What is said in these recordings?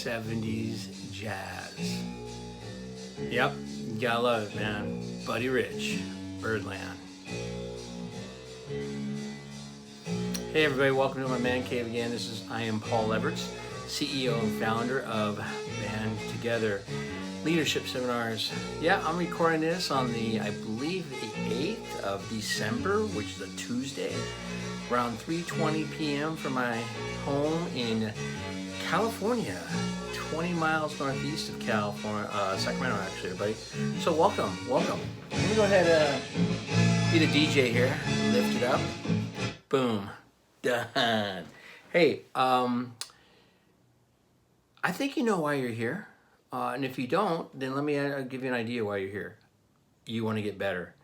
70s jazz. Yep, you gotta love it, man. Buddy Rich, Birdland. Hey everybody, welcome to my man cave again. I am Paul Everts, CEO and founder of Band Together Leadership Seminars. Yeah, I'm recording this on I believe the 8th of December, which is a Tuesday, around 3:20 p.m. from my home in California, 20 miles northeast of California, Sacramento actually, everybody. So welcome. Let me go ahead and be the DJ here, lift it up, boom, done. Hey, I think you know why you're here. And if you don't, then let me give you an idea why you're here. You want to get better.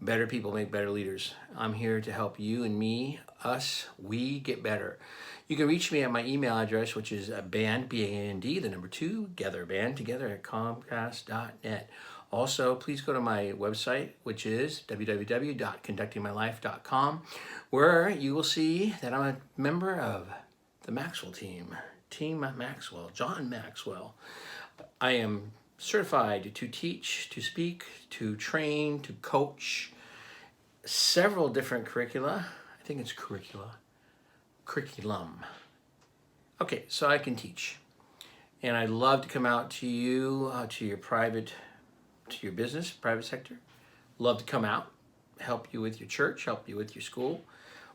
Better people make better leaders. I'm here to help you and me, we get better. You can reach me at my email address, which is band, B-A-N-D, the number 2, bandtogether at comcast.net. Also, please go to my website, which is www.conductingmylife.com, where you will see that I'm a member of the Maxwell team. Team Maxwell, John Maxwell. I am certified to teach, to speak, to train, to coach several different curricula. I think it's curriculum. Okay, so I can teach. And I'd love to come out to you, to your business, private sector. Love to come out, help you with your church, help you with your school.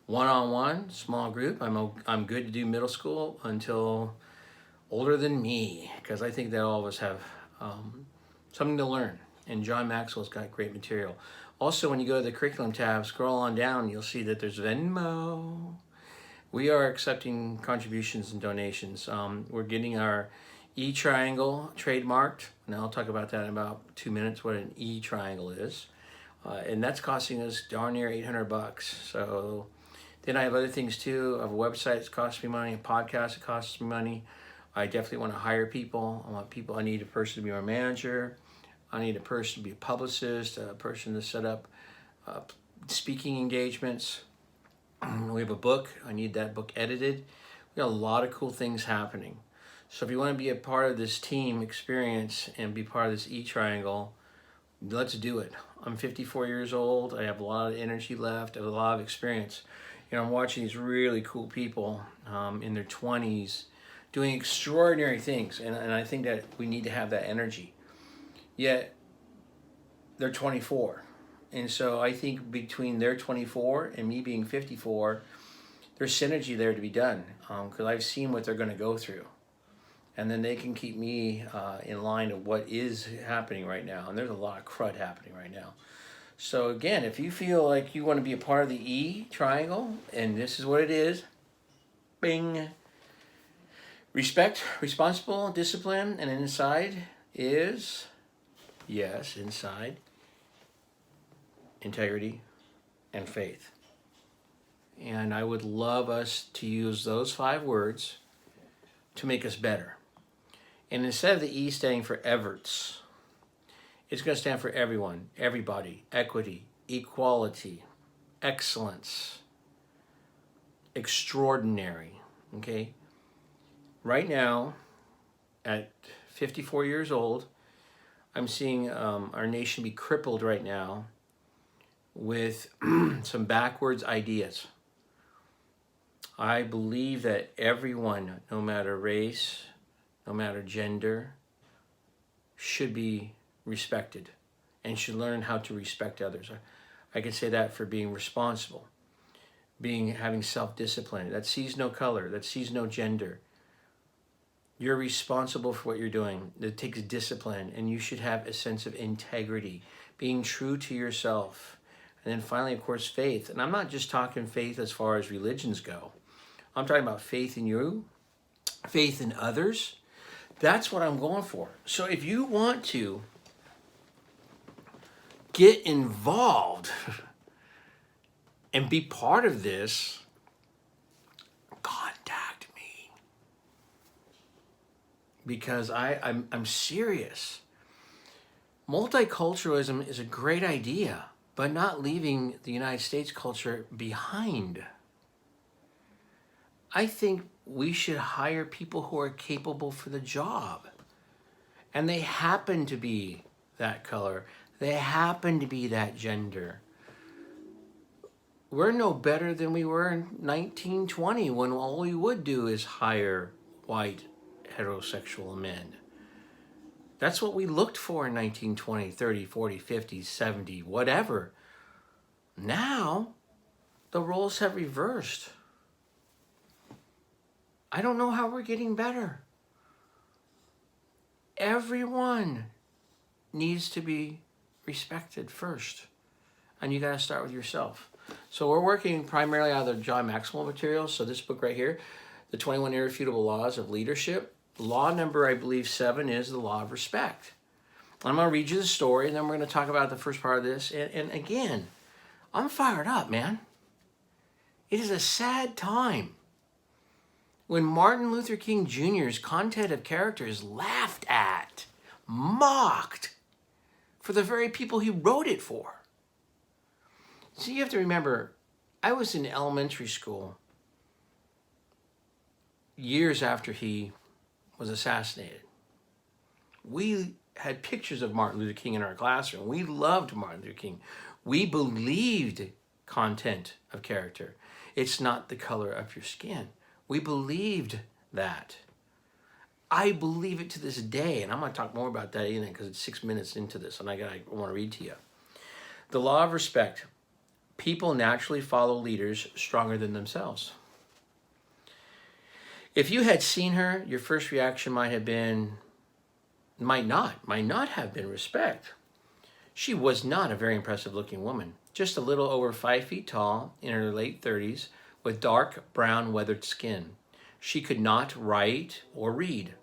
One-on-one, small group. I'm good to do middle school until older than me, because I think that all of us have something to learn. And John Maxwell's got great material. Also, when you go to the curriculum tab, scroll on down, you'll see that there's Venmo. We are accepting contributions and donations. We're getting our E-triangle trademarked, and I'll talk about that in about 2 minutes, what an E-triangle is. And that's costing us darn near $800. So then I have other things too. I have a website that costs me money, a podcast that costs me money. I definitely want to hire people. I need a person to be my manager. I need a person to be a publicist, a person to set up speaking engagements. We have a book. I need that book edited. We got a lot of cool things happening. So if you want to be a part of this team experience and be part of this E-triangle, let's do it. I'm 54 years old. I have a lot of energy left. I have a lot of experience. I'm watching these really cool people in their 20s doing extraordinary things. And I think that we need to have that energy. Yet, they're 24. And so I think between their 24 and me being 54, there's synergy there to be done. Because I've seen what they're going to go through. And then they can keep me in line of what is happening right now. And there's a lot of crud happening right now. So again, if you feel like you want to be a part of the E-triangle, and this is what it is, bing. Respect, responsible, discipline, and inside is, yes, inside, integrity and faith. And I would love us to use those 5 words to make us better. And instead of the E standing for Everts, it's going to stand for everyone, everybody, equity, equality, excellence, extraordinary, okay? Right now, at 54 years old, I'm seeing our nation be crippled right now with some backwards ideas. I believe that everyone, no matter race, no matter gender, should be respected and should learn how to respect others. I can say that for being responsible, having self-discipline, that sees no color, that sees no gender. You're responsible for what you're doing. It takes discipline, and you should have a sense of integrity, being true to yourself. And then finally, of course, faith. And I'm not just talking faith as far as religions go. I'm talking about faith in you, faith in others. That's what I'm going for. So if you want to get involved and be part of this, contact me. Because I'm serious. Multiculturalism is a great idea, but not leaving the United States culture behind. I think we should hire people who are capable for the job. And they happen to be that color. They happen to be that gender. We're no better than we were in 1920 when all we would do is hire white heterosexual men. That's what we looked for in 1920, 30, 40, 50, 70, whatever. Now, the roles have reversed. I don't know how we're getting better. Everyone needs to be respected first. And you got to start with yourself. So we're working primarily out of the John Maxwell materials. So this book right here, The 21 Irrefutable Laws of Leadership. Law number, I believe, 7 is the law of respect. I'm going to read you the story, and then we're going to talk about the first part of this. And again, I'm fired up, man. It is a sad time when Martin Luther King Jr.'s content of character is laughed at, mocked, for the very people he wrote it for. So you have to remember, I was in elementary school years after he was assassinated. We had pictures of Martin Luther King in our classroom. We loved Martin Luther King. We believed content of character. It's not the color of your skin. We believed that. I believe it to this day, and I'm going to talk more about that in it because it's 6 minutes into this, and I want to read to you. The law of respect. People naturally follow leaders stronger than themselves. If you had seen her, your first reaction might not have been respect. She was not a very impressive looking woman, just a little over 5 feet tall, in her late 30s, with dark brown weathered skin. She could not write or read.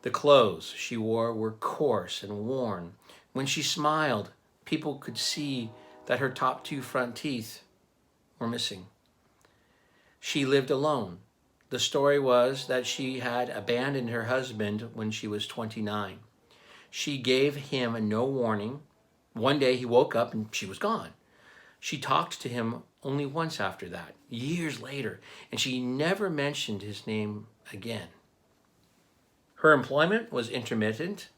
The clothes she wore were coarse and worn. When she smiled, people could see that her top 2 front teeth were missing. She lived alone. The story was that she had abandoned her husband when she was 29. She gave him no warning. One day he woke up and she was gone. She talked to him only once after that, years later, and she never mentioned his name again. Her employment was intermittent.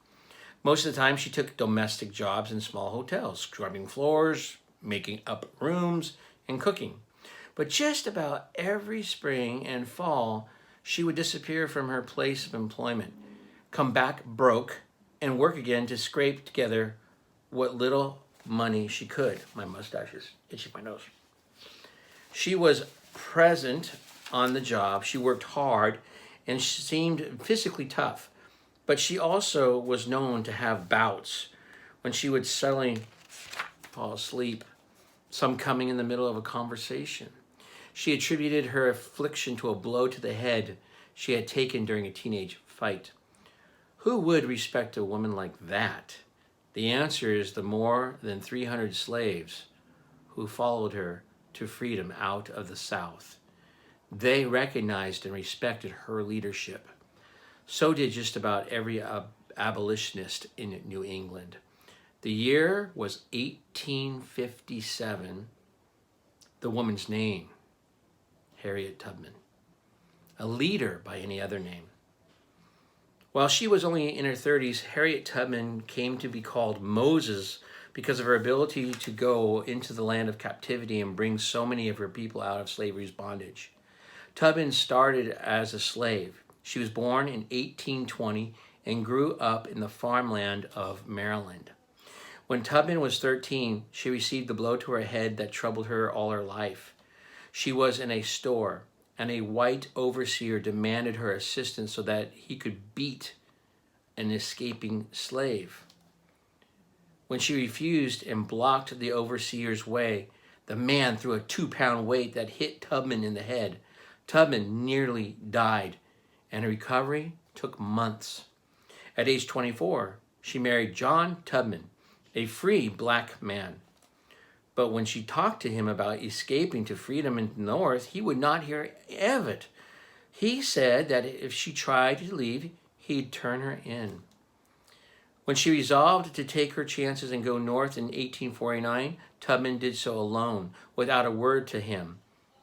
Most of the time she took domestic jobs in small hotels, scrubbing floors, making up rooms, and cooking. But just about every spring and fall, she would disappear from her place of employment, come back broke, and work again to scrape together what little money she could. My mustache is itching my nose. She was present on the job. She worked hard and she seemed physically tough. But she also was known to have bouts when she would suddenly fall asleep, some coming in the middle of a conversation. She attributed her affliction to a blow to the head she had taken during a teenage fight. Who would respect a woman like that? The answer is the more than 300 slaves who followed her to freedom out of the South. They recognized and respected her leadership. So did just about every abolitionist in New England. The year was 1857. The woman's name, Harriet Tubman. A leader by any other name. While she was only in her 30s, Harriet Tubman came to be called Moses because of her ability to go into the land of captivity and bring so many of her people out of slavery's bondage. Tubman started as a slave. She was born in 1820 and grew up in the farmland of Maryland. When Tubman was 13, she received the blow to her head that troubled her all her life. She was in a store, and a white overseer demanded her assistance so that he could beat an escaping slave. When she refused and blocked the overseer's way, the man threw a 2-pound weight that hit Tubman in the head. Tubman nearly died, and her recovery took months. At age 24, she married John Tubman, a free black man. But when she talked to him about escaping to freedom in the North, he would not hear of it. He said that if she tried to leave, he'd turn her in. When she resolved to take her chances and go north in 1849, Tubman did so alone, without a word to him.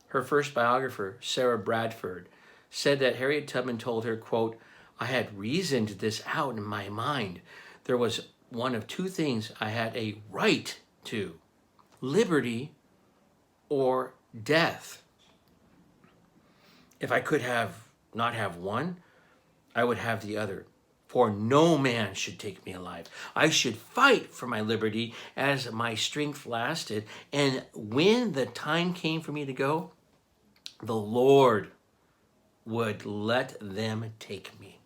Her first biographer, Sarah Bradford, said that Harriet Tubman told her, quote, "I had reasoned this out in my mind. There was one of two things I had a right to, liberty or death. If I could not have one, I would have the other. For no man should take me alive. I should fight for my liberty as my strength lasted. And when the time came for me to go, the Lord would let them take me."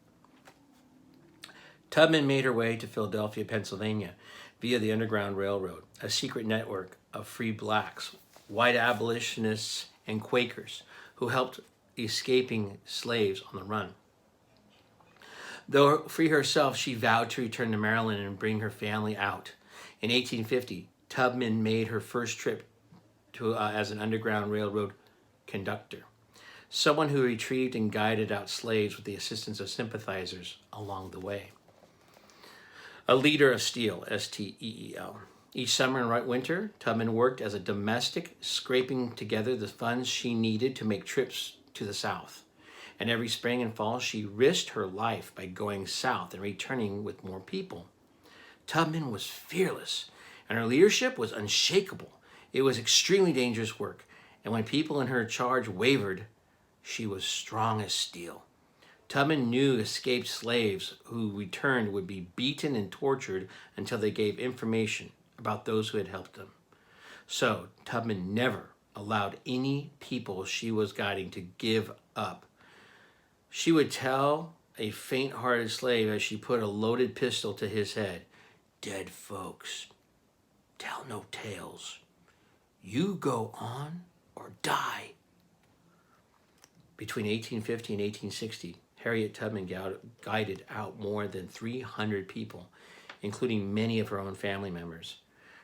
Tubman made her way to Philadelphia, Pennsylvania, via the Underground Railroad, a secret network of free blacks, white abolitionists, and Quakers who helped escaping slaves on the run. Though free herself, she vowed to return to Maryland and bring her family out. In 1850, Tubman made her first trip as an Underground Railroad conductor, someone who retrieved and guided out slaves with the assistance of sympathizers along the way. A leader of steel, S-T-E-E-L. Each summer and winter, Tubman worked as a domestic, scraping together the funds she needed to make trips to the South. And every spring and fall, she risked her life by going south and returning with more people. Tubman was fearless, and her leadership was unshakable. It was extremely dangerous work, and when people in her charge wavered, she was strong as steel. Tubman knew escaped slaves who returned would be beaten and tortured until they gave information about those who had helped them. So Tubman never allowed any people she was guiding to give up. She would tell a faint-hearted slave as she put a loaded pistol to his head, "Dead folks tell no tales. You go on or die." Between 1850 and 1860, Harriet Tubman guided out more than 300 people, including many of her own family members.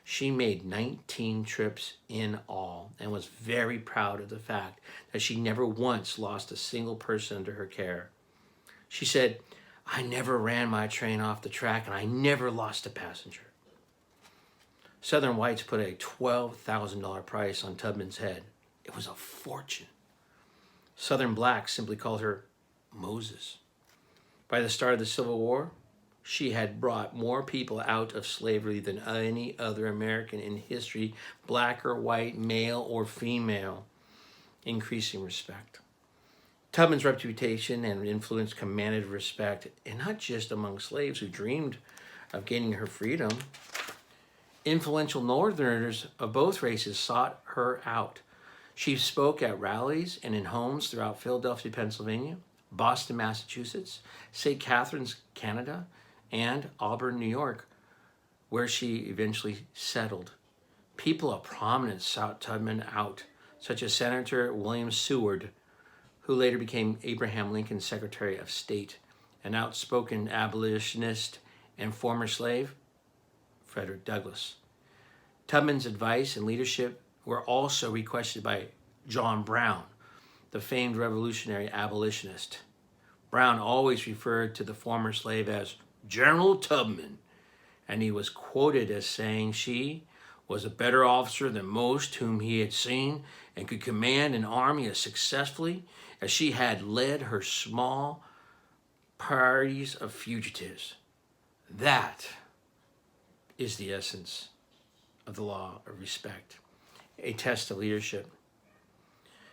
She made 19 trips in all and was very proud of the fact that she never once lost a single person under her care. She said, "I never ran my train off the track and I never lost a passenger." Southern whites put a $12,000 price on Tubman's head. It was a fortune. Southern blacks simply called her Moses. By the start of the Civil War, she had brought more people out of slavery than any other American in history, black or white, male or female, increasing respect. Tubman's reputation and influence commanded respect, and not just among slaves who dreamed of gaining her freedom. Influential Northerners of both races sought her out. She spoke at rallies and in homes throughout Philadelphia, Pennsylvania, Boston, Massachusetts, St. Catharines, Canada, and Auburn, New York, where she eventually settled. People of prominence sought Tubman out, such as Senator William Seward, who later became Abraham Lincoln's Secretary of State, an outspoken abolitionist and former slave, Frederick Douglass. Tubman's advice and leadership were also requested by John Brown, the famed revolutionary abolitionist. Brown always referred to the former slave as General Tubman, and he was quoted as saying she was a better officer than most whom he had seen and could command an army as successfully as she had led her small parties of fugitives. That is the essence of the law of respect, a test of leadership.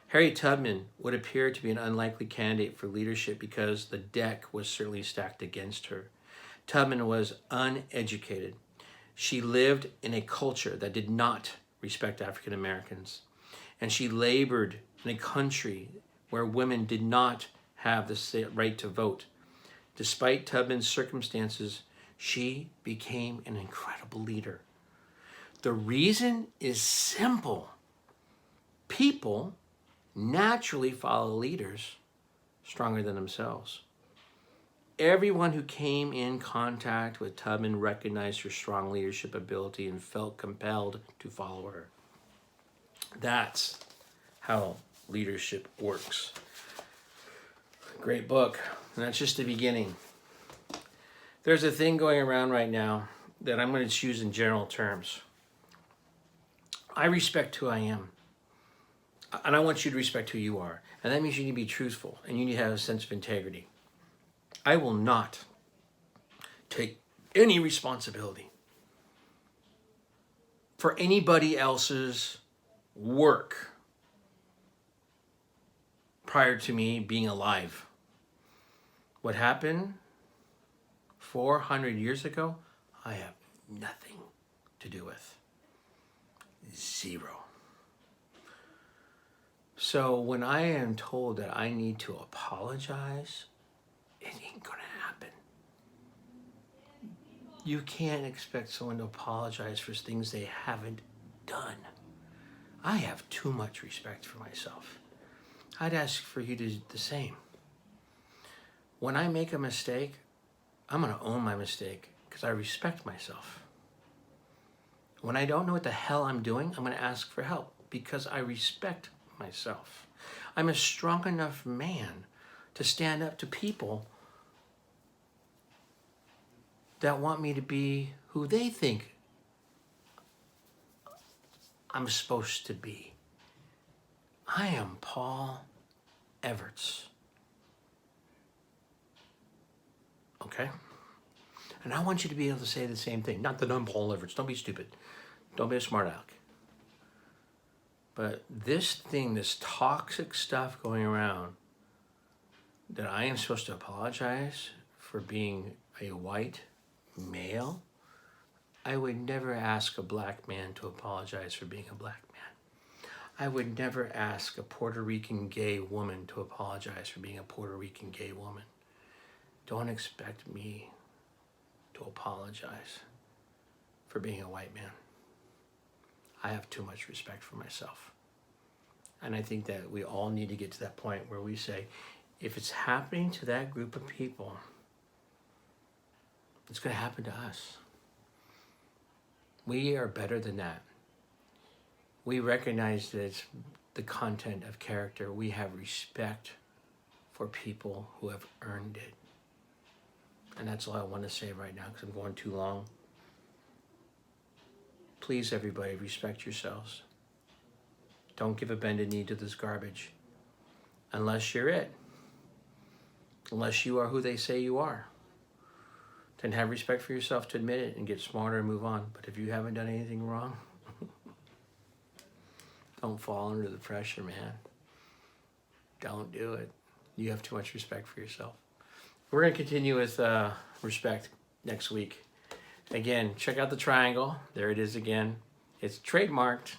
Harriet Tubman would appear to be an unlikely candidate for leadership because the deck was certainly stacked against her. Tubman was uneducated. She lived in a culture that did not respect African Americans, and she labored in a country where women did not have the right to vote. Despite Tubman's circumstances, she became an incredible leader. The reason is simple. People naturally follow leaders stronger than themselves. Everyone who came in contact with Tubman recognized her strong leadership ability and felt compelled to follow her. That's how leadership works. Great book, and that's just the beginning. There's a thing going around right now that I'm going to choose in general terms. I respect who I am. And I want you to respect who you are. And that means you need to be truthful and you need to have a sense of integrity. I will not take any responsibility for anybody else's work prior to me being alive. What happened 400 years ago, I have nothing to do with. Zero. So when I am told that I need to apologize, it ain't gonna happen. You can't expect someone to apologize for things they haven't done. I have too much respect for myself. I'd ask for you to do the same. When I make a mistake, I'm gonna own my mistake because I respect myself. When I don't know what the hell I'm doing, I'm gonna ask for help because I respect myself. I'm a strong enough man to stand up to people that want me to be who they think I'm supposed to be. I am Paul Everts. Okay? And I want you to be able to say the same thing. Not that I'm Paul Everts. Don't be stupid. Don't be a smart aleck. But this thing, this toxic stuff going around, that I am supposed to apologize for being a white male, I would never ask a black man to apologize for being a black man. I would never ask a Puerto Rican gay woman to apologize for being a Puerto Rican gay woman. Don't expect me to apologize for being a white man. I have too much respect for myself. And I think that we all need to get to that point where we say, if it's happening to that group of people, it's going to happen to us. We are better than that. We recognize that it's the content of character. We have respect for people who have earned it. And that's all I want to say right now because I'm going too long. Please, everybody, respect yourselves. Don't give a bended knee to this garbage. Unless you're it. Unless you are who they say you are. Then have respect for yourself to admit it and get smarter and move on. But if you haven't done anything wrong, don't fall under the pressure, man. Don't do it. You have too much respect for yourself. We're going to continue with respect next week. Again, check out the triangle. There it is again. It's trademarked,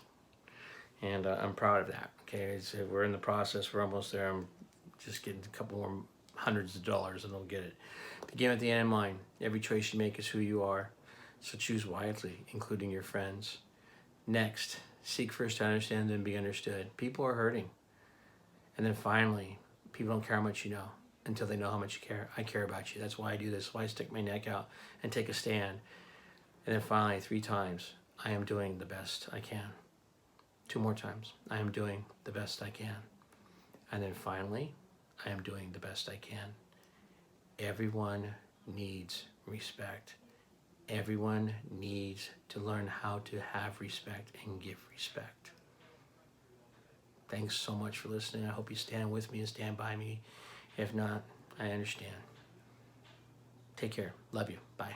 and I'm proud of that. Okay, we're in the process. We're almost there. I'm just getting a couple more hundreds of dollars, and I'll get it. Begin with the end in mind. Every choice you make is who you are, so choose wisely, including your friends. Next, seek first to understand and be understood. People are hurting. And then finally, people don't care how much you know until they know how much you care. I care about you. That's why I do this. Why I stick my neck out and take a stand. And then finally, 3 times, I am doing the best I can. 2 more times, I am doing the best I can. And then finally, I am doing the best I can. Everyone needs respect. Everyone needs to learn how to have respect and give respect. Thanks so much for listening. I hope you stand with me and stand by me. If not, I understand. Take care. Love you. Bye.